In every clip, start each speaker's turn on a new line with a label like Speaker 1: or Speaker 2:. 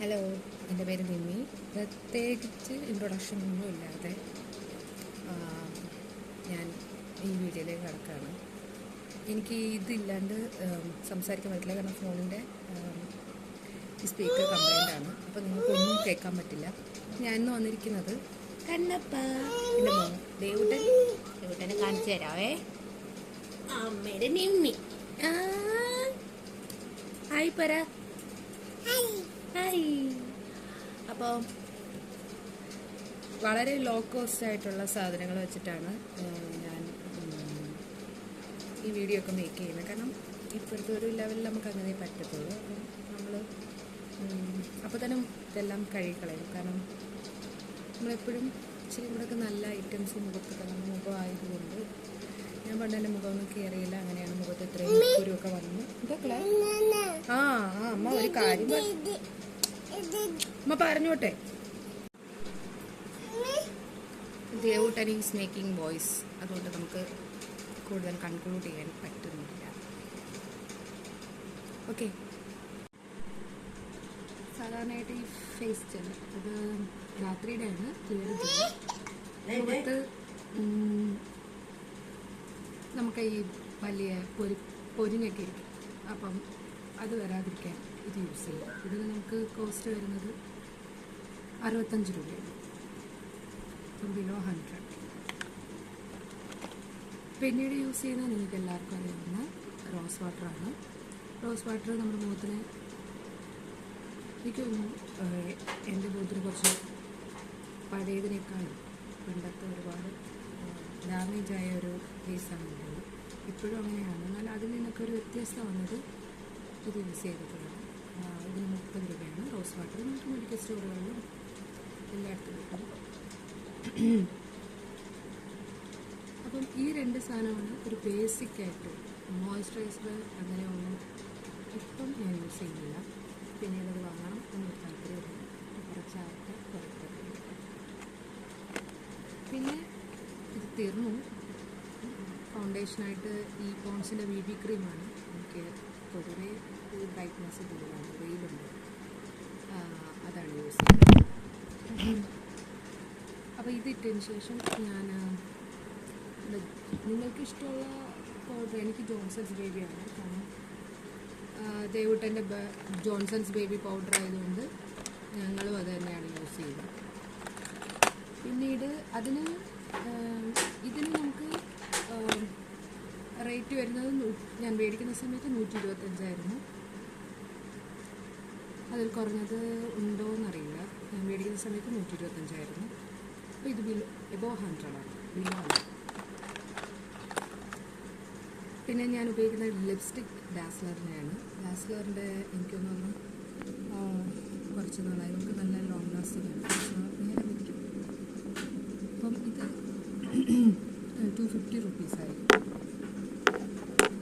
Speaker 1: Hello, എൻ്റെ പേര് നിമ്മി. പ്രത്യേകിച്ച് ഇൻട്രൊഡക്ഷൻ ഒന്നും ഇല്ലാതെ ഞാൻ ഈ വീഡിയോയിലേക്ക് കിടക്കുകയാണ്. എനിക്ക് ഇതില്ലാണ്ട് സംസാരിക്കാൻ പറ്റില്ല, കാരണം ഫോണിൻ്റെ സ്പീക്കർ കംപ്ലൈൻ്റ് ആണ്. അപ്പോൾ നിങ്ങൾക്കൊന്നും കേൾക്കാൻ പറ്റില്ല. ഞാൻ ഇന്ന് വന്നിരിക്കുന്നത് കണ്ണപ്പ എൻ്റെ മോൻ ദേവുട്ടനെ കാണിച്ചു തരാവേ. അമ്മയുടെ നിമ്മി ഹായ് പറ. ഹായ്. അപ്പോൾ വളരെ ലോ കോസ്റ്റ് ആയിട്ടുള്ള സാധനങ്ങൾ വെച്ചിട്ടാണ് ഞാൻ ഈ വീഡിയോ ഒക്കെ മേക്ക് ചെയ്യുന്നത്. കാരണം ഇപ്പോഴത്തെ ഒരു ലെവലിൽ നമുക്ക് അങ്ങനെ പറ്റത്തുള്ളൂ. അപ്പം നമ്മൾ അപ്പോൾ തന്നെ ഇതെല്ലാം കഴുകിക്കളയും. കാരണം നമ്മളെപ്പോഴും ഇച്ചിരി കൂടെയൊക്കെ നല്ല ഐറ്റംസ് മുഖത്തൊക്കെ നമ്മുടെ മുഖമായതുകൊണ്ട് ഞാൻ പണ്ട് എൻ്റെ മുഖമൊന്നും കയറിയില്ല. അങ്ങനെയാണ് മുഖത്ത് ഇത്രയും കുരുവൊക്കെ വന്നു. ഇതൊക്കെ അമ്മ ഒരു കാര്യം അമ്മ പറഞ്ഞോട്ടെ. ദേവുട്ടൻ ഈസ് മേക്കിംഗ് വോയിസ്, അതുകൊണ്ട് നമുക്ക് കൂടുതൽ കൺക്ലൂഡ് ചെയ്യാൻ പറ്റുന്നില്ല. ഓക്കെ, സാധാരണയായിട്ട് ഈ ഫേസ് ജെൽ അത് രാത്രിയുടെ ആണ് ക്ലിയർ ചെയ്യുന്നത്. മുഖത്ത് നമുക്ക് ഈ വലിയ പൊരിഞ്ഞൊക്കെ ഇരിക്കും, അപ്പം അത് വരാതിരിക്കാൻ ഇത് യൂസ് ചെയ്യും. ഇതിന് നമുക്ക് കോസ്റ്റ് വരുന്നത് 65 രൂപയാണ്, ബിലോ 100. പിന്നീട് യൂസ് ചെയ്യുന്നത് നിങ്ങൾക്ക് എല്ലാവർക്കും അറിയാവുന്ന റോസ് വാട്ടറാണ്. റോസ് വാട്ടർ നമ്മുടെ മുഖത്തിന്, എനിക്ക് എൻ്റെ മുഖത്തിന് കുറച്ച് പഴയതിനേക്കാളും പണ്ടത്തെ ഒരുപാട് ഡാമേജായ ഒരു ഫേസാണ് ഉള്ളത്. ഇപ്പോഴും അങ്ങനെയാണ്, എന്നാൽ അതിൽ നിന്നൊക്കെ ഒരു വ്യത്യസ്തത വന്നത് ഇത് യൂസ് ചെയ്തിട്ടുള്ളത്. ഇതിന് 30 രൂപയാണ്. റോസ് വാട്ടർ നമുക്ക് മെഡിക്കൽ സ്റ്റോറുകളിലും എല്ലായിടത്തും കിട്ടും. അപ്പം ഈ 2 സാധനമാണ് ഒരു ബേസിക്കായിട്ട്. മോയ്സ്ചറൈസർ അങ്ങനെ ഒന്നും ഇപ്പം ഞാൻ യൂസ് ചെയ്യുന്നില്ല. പിന്നീട് അത് വാങ്ങണം എന്നൊരു താല്പര്യമില്ല. കുറച്ചായിട്ട് കുറയ്ക്കും. പിന്നെ ഇത് തീർന്നു. ഫൗണ്ടേഷനായിട്ട് ഈ പോൺസിൻ്റെ BB ക്രീമാണ്. എനിക്ക് പൊതുവേ ഒരു ബ്രൈറ്റ്നസ് കൂടുതലാണ്, വെയിലുണ്ട്, അതാണ് യൂസ് ചെയ്യുന്നത്. അപ്പോൾ ഇതിട്ടതിന് ശേഷം ഞാൻ നിങ്ങൾക്ക് ഇഷ്ടമുള്ള പൗഡർ, എനിക്ക് ജോൺസൺസ് ബേബിയാണ്. കാരണം ദേവുട്ടൻ്റെ ജോൺസൺസ് ബേബി പൗഡർ ആയതുകൊണ്ട് ഞങ്ങളും അത് തന്നെയാണ് യൂസ് ചെയ്യുന്നത്. പിന്നീട് ഇതിന് നമുക്ക് റേറ്റ് വരുന്നത് ഞാൻ മേടിക്കുന്ന സമയത്ത് 125 അതിൽ കുറഞ്ഞത് ഉണ്ടോ എന്നറിയില്ല. ഞാൻ മേടിക്കുന്ന സമയത്ത് 125. അപ്പോൾ ഇത് എബോ 100 ആണ്, ബിലോ ആണ്. പിന്നെ ഞാൻ ഉപയോഗിക്കുന്ന ലിപ്സ്റ്റിക് ഡാസ്ലറിനെയാണ്. ഡാസ്ലറിൻ്റെ എനിക്കൊന്ന് കുറച്ച് നാളായി, നമുക്ക് നല്ല ലോങ് ലാസ്റ്റിംഗ് ആണ്, നേരെ വയ്ക്കും. അപ്പം ഇത് 250 റുപ്പീസായി.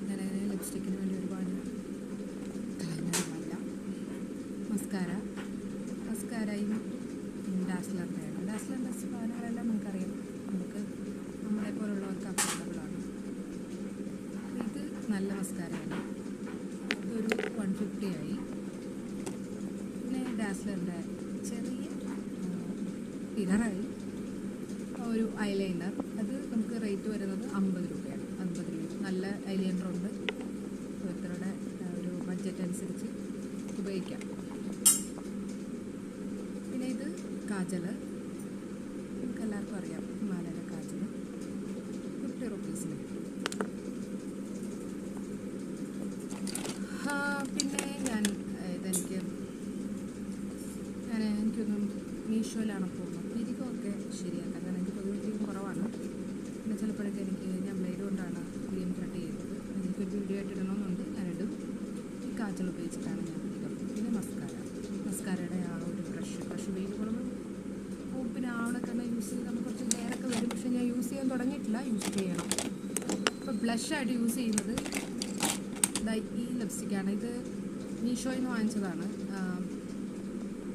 Speaker 1: ഞാൻ ലിപ്സ്റ്റിക്കിന് വേണ്ടി ഒരുപാട് കളയുന്നതുമല്ല. മസ്കാരയും ഡാസ്ലറിൻ്റെയാണ്. ഡാസ്ലറിൻ്റെ സാധനങ്ങളെല്ലാം നമുക്കറിയാം, നമ്മളെ പോലുള്ളവർക്ക് അഫോർഡബിളാണ്. ഇത് നല്ല മസ്കാരയാണ്. ഇതൊരു 150 ആയി. പിന്നെ ഡാസ്ലറിൻ്റെ ചെറിയ ഇതറായി ഒരു ഐലൈനർ, അത് നമുക്ക് റേറ്റ് വരുന്നത് 50 രൂപയാണ്. 50 രൂപ നല്ല ഐലൈനറുണ്ട്. ഓരോരുത്തരുടെ ഒരു ബഡ്ജറ്റ് അനുസരിച്ച് ഉപയോഗിക്കാം. പിന്നെ ഇത് കാജൽ, നമുക്ക് എല്ലാവർക്കും അറിയാം, ഹിമാലയയുടെ കാജൽ 50 റുപ്പീസിന്. പിന്നെ എനിക്കൊന്നും മീഷോയിലാണ് പോകുന്നത്. പിരികൊക്കെ ശരിയാക്കാൻ, കാരണം എനിക്ക് പൊതുവെ കുറവാണ്. പിന്നെ ചിലപ്പോഴൊക്കെ ഞാൻ ബ്ലേഡ് കൊണ്ടാണ് ക്രീം കട്ട് ചെയ്യുന്നത്. എനിക്കൊരു വീഡിയോ ആയിട്ട് ഇടണമെന്നുണ്ട്, ഞാനിടും. ഈ കാജൽ ഉപയോഗിച്ചിട്ടാണ് ഞാൻ പിരികം. പിന്നെ മസ്കാരയുടെ ആ ഒരു ബ്രഷ് ഉപയോഗിക്കുമ്പോൾ പിന്നെ അവിടെ തന്നെ യൂസ് ചെയ്ത് നമുക്ക് കുറച്ച് നേരൊക്കെ വരും. പക്ഷേ ഞാൻ യൂസ് ചെയ്യാൻ തുടങ്ങിയിട്ടില്ല, യൂസ് ചെയ്യണം. ഇപ്പോൾ ബ്ലഷായിട്ട് യൂസ് ചെയ്യുന്നത് ഈ ലിപ്സ്റ്റിക്കാണ്. ഇത് മീഷോയിൽ നിന്ന് വാങ്ങിച്ചതാണ്.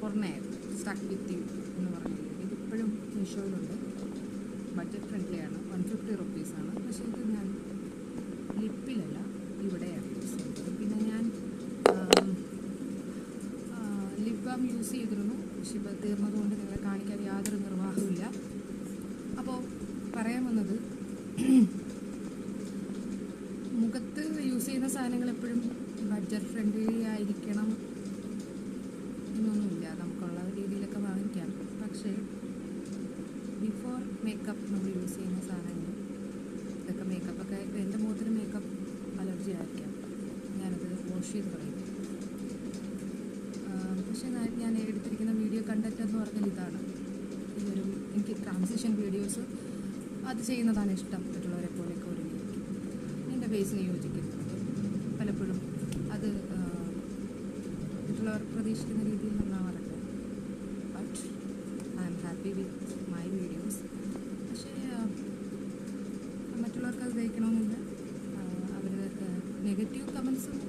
Speaker 1: പൊർണയർ സ്റ്റക്ക് വിത്ത് യു എന്ന് പറഞ്ഞത്. ഇതിപ്പോഴും മീഷോയിലുണ്ട്. ബഡ്ജറ്റ് ഫ്രണ്ട്ലിയാണ്, 150 റുപ്പീസാണ്. പക്ഷേ ഇത് ഞാൻ ലിപ്പിലല്ല, ഇവിടെയാണ് യൂസ് ചെയ്യുന്നത്. പിന്നെ ഞാൻ ലിപ് ബാം യൂസ് ചെയ്തിരുന്നു. പക്ഷെ ഇപ്പോൾ തീർന്നതുകൊണ്ട് നിങ്ങളെ കാണിക്കാൻ യാതൊരു നിർവാഹമില്ല. അപ്പോൾ പറയാൻ വന്നത്, മുഖത്ത് യൂസ് ചെയ്യുന്ന സാധനങ്ങൾ എപ്പോഴും ബഡ്ജറ്റ് ഫ്രണ്ട്ലി ആയിരിക്കണം എന്നൊന്നുമില്ല. നമുക്കുള്ള രീതിയിലൊക്കെ വാങ്ങിക്കാം. പക്ഷേ ബിഫോർ മേക്കപ്പ് നമ്മൾ യൂസ് ചെയ്യുന്ന സാധനങ്ങൾ, ഇതൊക്കെ മേക്കപ്പൊക്കെ എൻ്റെ മുഖത്തിന് മേക്കപ്പ് അലർജി ആയിരിക്കാം, ഞാനത് വാഷ് ചെയ്ത് കളയും. പക്ഷേ ഞാൻ എടുത്തിരിക്കുന്ന വീഡിയോ കണ്ടന്റ് എന്ന് പറഞ്ഞാൽ ഇതാണ്. ഇതൊരു എനിക്ക് ട്രാൻസിഷൻ വീഡിയോസ് അത് ചെയ്യുന്നതാണ് ഇഷ്ടം. മറ്റുള്ളവരെ പോലെയൊക്കെ ഒരുങ്ങിയിരിക്കും, എൻ്റെ ഫേസിന് യോജിക്കുന്നത്. പലപ്പോഴും അത് മറ്റുള്ളവർ പ്രതീക്ഷിക്കുന്ന രീതിയിൽ നന്നാവാറുണ്ട്. But I am happy with my videos. പക്ഷേ മറ്റുള്ളവർക്ക് അത് ദഹിക്കണമെന്നില്ല. അവർ നെഗറ്റീവ് കമൻസും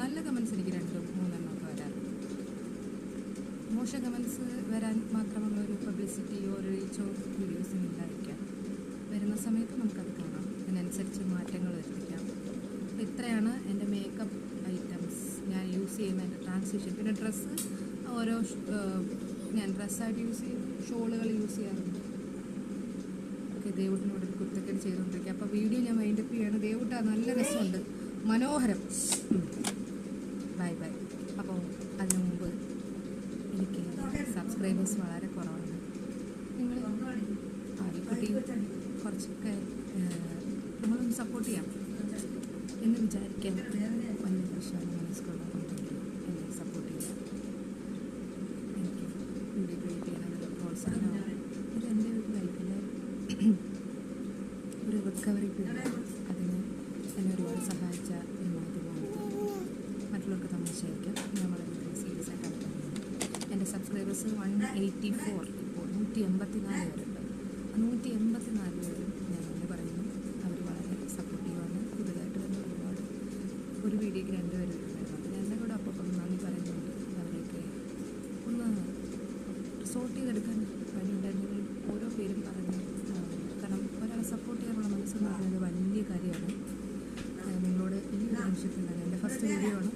Speaker 1: നല്ല കമൻസ് എനിക്ക് 2-3 ഒക്കെ വരാറുണ്ട്. മോശം കമൻസ് വരാൻ മാത്രമുള്ള ഒരു പബ്ലിസിറ്റിയോ ഒരു റീച്ചോ വീഡിയോസിന് ഇല്ലായിരിക്കാം. വരുന്ന സമയത്ത് നമുക്കത് കാണാം, അതിനനുസരിച്ച് മാറ്റങ്ങൾ വരുത്തിക്കാം. അപ്പോൾ ഇത്രയാണ് എൻ്റെ മേക്കപ്പ് ഐറ്റംസ് ഞാൻ യൂസ് ചെയ്യുന്ന എൻ്റെ ട്രാൻസിഷൻ. പിന്നെ ഡ്രസ്സ് ഓരോ ഞാൻ ഡ്രസ്സായിട്ട് യൂസ് ചെയ്യും, ഷോളുകൾ യൂസ് ചെയ്യാറുണ്ട്. ഓക്കെ, ദേവുട്ടിനോട് ഒരു കുത്തക്കേട് ചെയ്തുകൊണ്ടിരിക്കുക. അപ്പോൾ വീഡിയോ ഞാൻ വൈൻഡപ്പ് ചെയ്യാണ്. ദേവുട്ട നല്ല രസമുണ്ട്, മനോഹരം. Bye bye. അപ്പോൾ അതിനു മുമ്പ് എനിക്ക് സബ്സ്ക്രൈബേഴ്സ് വളരെ കുറവാണ്. നിങ്ങൾ ആദ്യക്കുട്ടി കുറച്ചൊക്കെ നമ്മളൊന്ന് സപ്പോർട്ട് ചെയ്യാം എന്ന് വിചാരിക്കാൻ വലിയ പ്രശ്നമാണ്. മനസ്സിലുള്ളതുണ്ടെങ്കിൽ എന്നെ സപ്പോർട്ട് ചെയ്യാം. എനിക്ക് വീഡിയോ ക്രിയേറ്റ് ചെയ്യാനൊരു പ്രോത്സാഹനമാണ്. ഇതെൻ്റെ ഒരു ലൈഫിലെ ഒരു റിക്കവറി പീരീഡ്. അതിന് എന്നെ ഒരുപാട് സഹായിച്ച ഒരു മാധ്യമമാണ്. മറ്റുള്ളവർക്ക് തമാശയായിരിക്കും, ഞാൻ വളരെ സീരിയസ് ആയിട്ടാണ് പറയുന്നത്. എൻ്റെ സബ്സ്ക്രൈബേഴ്സ് 184, ഇപ്പോൾ 184 പേരുണ്ട്. 184 പേരും ഞാൻ അങ്ങനെ പറയുന്നു. അവർ വളരെ സപ്പോർട്ടീവാണ്. പുതുതായിട്ട് തന്നെ ഒരുപാട് ഒരു വീഡിയോയ്ക്ക് 2 പേര് വരുന്നുണ്ടായിരുന്നു. അപ്പോൾ എൻ്റെ കൂടെ അപ്പം നന്ദി പറയുന്നുണ്ട്. അവരെയൊക്കെ ഒന്ന് സോർട്ട് ചെയ്തെടുക്കാൻ പണിയുണ്ടായിരുന്നെങ്കിൽ ഓരോ പേരും പറഞ്ഞു. കാരണം ഒരാളെ സപ്പോർട്ട് ചെയ്യാനുള്ള മനസ്സെന്ന് പറയുന്നത് വലിയ കാര്യമാണ്. നിങ്ങളോട് ഈ ഒരു നിമിഷത്തിൽ തന്നെ എൻ്റെ ഫസ്റ്റ് വീഡിയോ ആണ്.